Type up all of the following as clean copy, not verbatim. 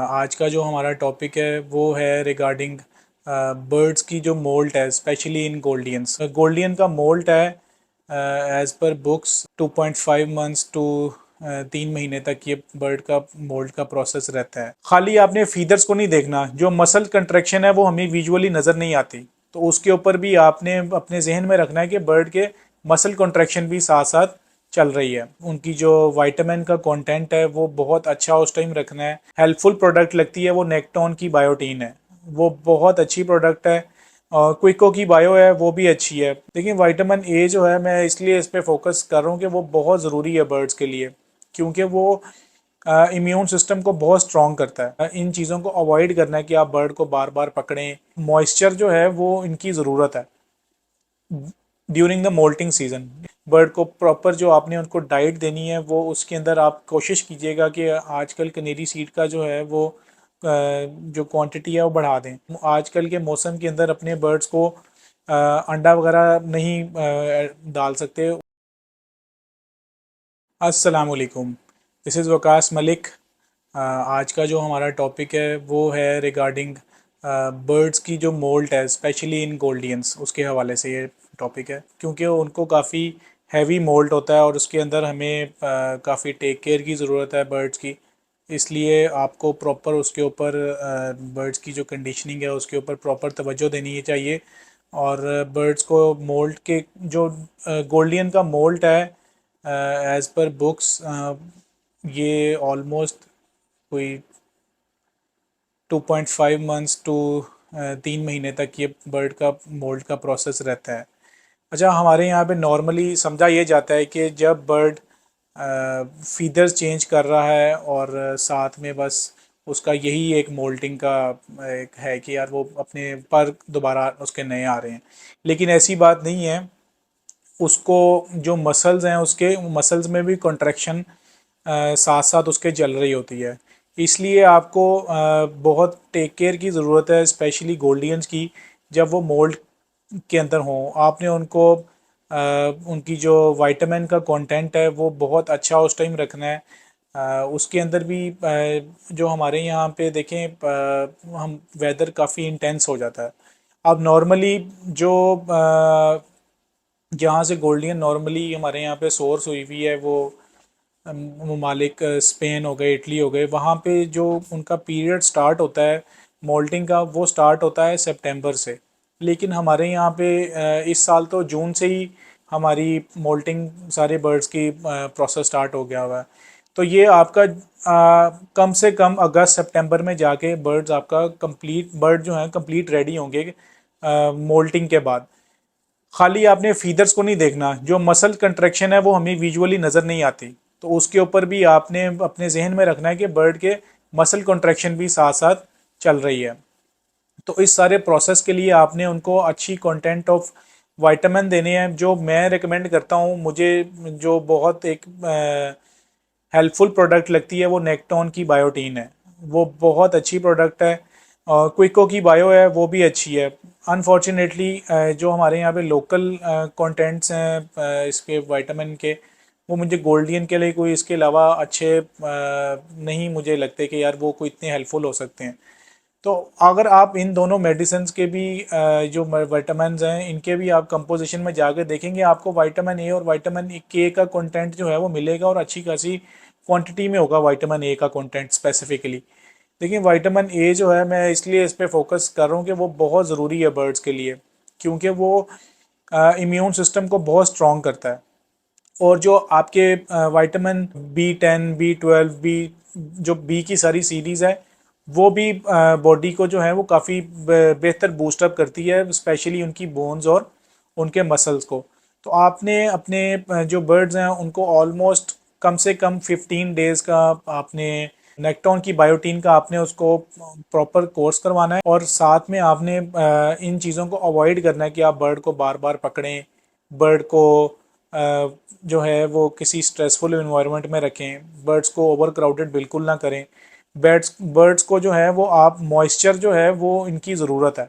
आज का जो हमारा टॉपिक है वो है रिगार्डिंग बर्ड्स की जो मोल्ट है स्पेशली इन गोल्डियंस। गोल्डियन का मोल्ट है as per books 2.5 months to 3 महीने तक ये बर्ड का मोल्ट का प्रोसेस रहता है। खाली आपने फीदर्स को नहीं देखना, जो मसल कंट्रैक्शन है वो हमें विजुअली नज़र नहीं आती, तो उसके ऊपर भी आपने अपने जहन में रखना है कि बर्ड के मसल कंट्रैक्शन भी साथ साथ चल रही है। उनकी जो विटामिन का कंटेंट है वो बहुत अच्छा उस टाइम रखना है। हेल्पफुल प्रोडक्ट लगती है वो नेक्टोन की बायोटीन है, वो बहुत अच्छी प्रोडक्ट है। और क्विको की बायो है वो भी अच्छी है। लेकिन विटामिन ए जो है मैं इसलिए इस पे फोकस कर रहा हूँ कि वो बहुत ज़रूरी है बर्ड्स के लिए, क्योंकि वो इम्यून सिस्टम को बहुत स्ट्रॉन्ग करता है। इन चीज़ों को अवॉइड करना है कि आप बर्ड को बार बार पकड़ें। मॉइस्चर जो है वो इनकी ज़रूरत है during the moulting season. Bird को प्रॉपर जो आपने उनको डाइट देनी है वो उसके अंदर आप कोशिश कीजिएगा कि आजकल कनेरी सीड का जो है वो जो क्वांटिटी है वो बढ़ा दें। आजकल के मौसम के अंदर अपने बर्ड्स को अंडा वगैरह नहीं डाल सकते। अस्सलाम वालेकुम, दिस इज़ वकास मलिक। आज का जो हमारा टॉपिक है वो है रिगार्डिंग बर्ड्स की जो मोल्ट है स्पेशली इन गोल्डियंस, उसके हवाले से ये टॉपिक है। क्योंकि उनको काफ़ी हैवी मोल्ट होता है और उसके अंदर हमें काफ़ी टेक केयर की ज़रूरत है बर्ड्स की। इसलिए आपको प्रॉपर उसके ऊपर बर्ड्स की जो कंडीशनिंग है उसके ऊपर प्रॉपर तवज्जो देनी चाहिए। और बर्ड्स को मोल्ट के जो गोल्डियन का मोल्ट है एज़ पर बुक्स ये ऑलमोस्ट कोई 2.5 मंथ्स टू 3 महीने तक ये बर्ड का मोल्ड का प्रोसेस रहता है। अच्छा, हमारे यहाँ पे नॉर्मली समझा ये जाता है कि जब बर्ड फीदर्स चेंज कर रहा है और साथ में बस उसका यही एक मोल्टिंग का एक है कि यार वो अपने पर दोबारा उसके नए आ रहे हैं, लेकिन ऐसी बात नहीं है। उसको जो मसल्स हैं उसके मसल्स में भी कॉन्ट्रैक्शन साथ साथ उसके चल रही होती है। इसलिए आपको बहुत टेक केयर की ज़रूरत है स्पेशली गोल्डियंस की। जब वो मोल्ड के अंदर हों आपने उनको उनकी जो विटामिन का कंटेंट है वो बहुत अच्छा उस टाइम रखना है। उसके अंदर भी जो हमारे यहाँ पे देखें हम वेदर काफ़ी इंटेंस हो जाता है। अब नॉर्मली जो जहाँ से गोल्डियन नॉर्मली हमारे यहाँ पे सोर्स हुई हुई है वो ममालिक स्पेन हो गए, इटली हो गए, वहाँ पे जो उनका पीरियड स्टार्ट होता है मोल्टिंग का वो स्टार्ट होता है सितंबर से। लेकिन हमारे यहाँ पे इस साल तो जून से ही हमारी मोल्टिंग सारे बर्ड्स की प्रोसेस स्टार्ट हो गया हुआ है। तो ये आपका कम से कम अगस्त सितंबर में जाके बर्ड्स आपका कंप्लीट बर्ड जो हैं कंप्लीट रेडी होंगे मोल्टिंग के बाद। खाली आपने फीदर्स को नहीं देखना, जो मसल कंट्रैक्शन है वो हमें विजुअली नज़र नहीं आती, तो उसके ऊपर भी आपने अपने जहन में रखना है कि बर्ड के मसल कंट्रैक्शन भी साथ साथ चल रही है। तो इस सारे प्रोसेस के लिए आपने उनको अच्छी कंटेंट ऑफ विटामिन देने हैं। जो मैं रिकमेंड करता हूँ, मुझे जो बहुत एक हेल्पफुल प्रोडक्ट लगती है वो नेक्टोन की बायोटीन है, वो बहुत अच्छी प्रोडक्ट है। और क्विको की बायो है वो भी अच्छी है। अनफॉर्चुनेटली जो हमारे यहाँ पे लोकल कंटेंट्स हैं इसके विटामिन के, वो मुझे गोल्डियन के लिए कोई इसके अलावा अच्छे नहीं मुझे लगते कि यार वो कोई इतने हेल्पफुल हो सकते हैं। तो अगर आप इन दोनों मेडिसिन के भी जो विटामिन हैं इनके भी आप कंपोजिशन में जाकर देखेंगे, आपको विटामिन ए और विटामिन के का कंटेंट जो है वो मिलेगा और अच्छी खासी क्वांटिटी में होगा विटामिन ए का कंटेंट स्पेसिफिकली। लेकिन विटामिन ए जो है मैं इसलिए इस पर फोकस कर रहा हूँ कि वो बहुत ज़रूरी है बर्ड्स के लिए, क्योंकि वो इम्यून सिस्टम को बहुत स्ट्रॉन्ग करता है। और जो आपके विटामिन B10 B12 बी जो बी की सारी सीरीज़ है वो भी बॉडी को जो है वो काफ़ी बेहतर बूस्टअप करती है, स्पेशली उनकी बोन्स और उनके मसल्स को। तो आपने अपने जो बर्ड्स हैं उनको ऑलमोस्ट कम से कम 15 डेज़ का आपने नेक्टॉन की बायोटीन का आपने उसको प्रॉपर कोर्स करवाना है। और साथ में आपने इन चीज़ों को अवॉइड करना है कि आप बर्ड को बार बार पकड़ें, बर्ड को जो है वो किसी स्ट्रेसफुल इन्वायरमेंट में रखें, बर्ड्स को ओवर क्राउडेड बिल्कुल ना करें। बर्ड्स बर्ड्स को जो है वो आप मॉइस्चर जो है वो इनकी ज़रूरत है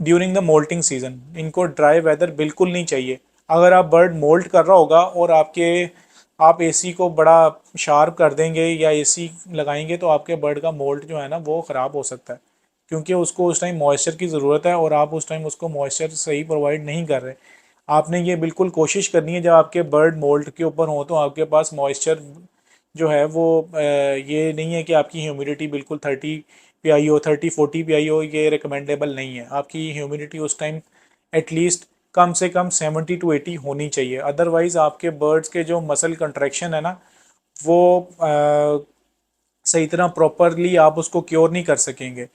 ड्यूरिंग द मोल्टिंग सीजन। इनको ड्राई वेदर बिल्कुल नहीं चाहिए। अगर आप बर्ड मोल्ट कर रहा होगा और आपके आप एसी को बड़ा शार्प कर देंगे या एसी लगाएंगे तो आपके बर्ड का मोल्ट जो है ना वो ख़राब हो सकता है, क्योंकि उसको उस टाइम मॉइस्चर की ज़रूरत है और आप उस टाइम उसको मॉइस्चर सही प्रोवाइड नहीं कर रहे। आपने ये बिल्कुल कोशिश करनी है जब आपके बर्ड मोल्ट के ऊपर हो तो आपके पास मॉइस्चर जो है वो ये नहीं है कि आपकी ह्यूमिडिटी बिल्कुल 30 PI हो, 30-40 PI हो, ये रिकमेंडेबल नहीं है। आपकी ह्यूमिडिटी उस टाइम एटलीस्ट कम से कम 70 to 80 होनी चाहिए, अदरवाइज़ आपके बर्ड्स के जो मसल कंट्रैक्शन है ना वो सही तरह प्रॉपरली आप उसको क्योर नहीं कर सकेंगे।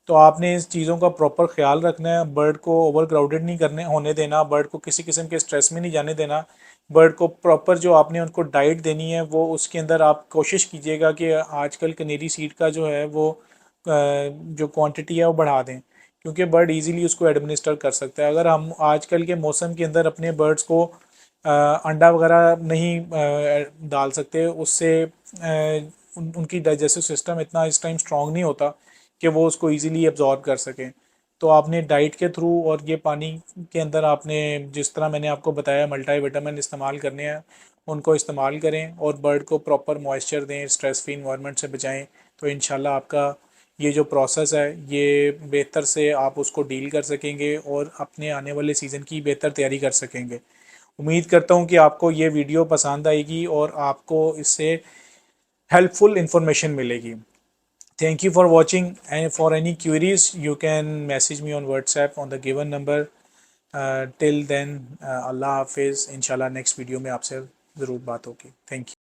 तो आपने इस चीज़ों का प्रॉपर ख्याल रखना है, बर्ड को ओवर क्राउडेड नहीं करने होने देना, बर्ड को किसी किस्म के स्ट्रेस में नहीं जाने देना। बर्ड को प्रॉपर जो आपने उनको डाइट देनी है वो उसके अंदर आप कोशिश कीजिएगा कि आजकल कनेरी सीड का जो है वो जो क्वांटिटी है वो बढ़ा दें, क्योंकि बर्ड इजीली उसको एडमिनिस्टर कर सकता है। अगर हम आजकल के मौसम के अंदर अपने बर्ड्स को अंडा वगैरह नहीं डाल सकते, उससे उनकी डाइजेस्टिव सिस्टम इतना इस टाइम स्ट्रांग नहीं होता कि वो उसको इजीली एब्जॉर्ब कर सकें। तो आपने डाइट के थ्रू और ये पानी के अंदर आपने जिस तरह मैंने आपको बताया मल्टीविटामिन इस्तेमाल करने हैं, उनको इस्तेमाल करें और बर्ड को प्रॉपर मॉइस्चर दें, स्ट्रेस फ्री इन्वायरमेंट से बचाएं। तो इंशाल्लाह आपका ये जो प्रोसेस है ये बेहतर से आप उसको डील कर सकेंगे और अपने आने वाले सीज़न की बेहतर तैयारी कर सकेंगे। उम्मीद करता हूँ कि आपको ये वीडियो पसंद आएगी और आपको इससे हेल्पफुल इंफॉर्मेशन मिलेगी। Thank you for watching, and for any queries you can message me on WhatsApp on the given number. Till then, Allah Hafiz, इंशाल्लाह नेक्स्ट वीडियो में आपसे ज़रूर बात होगी। Thank you.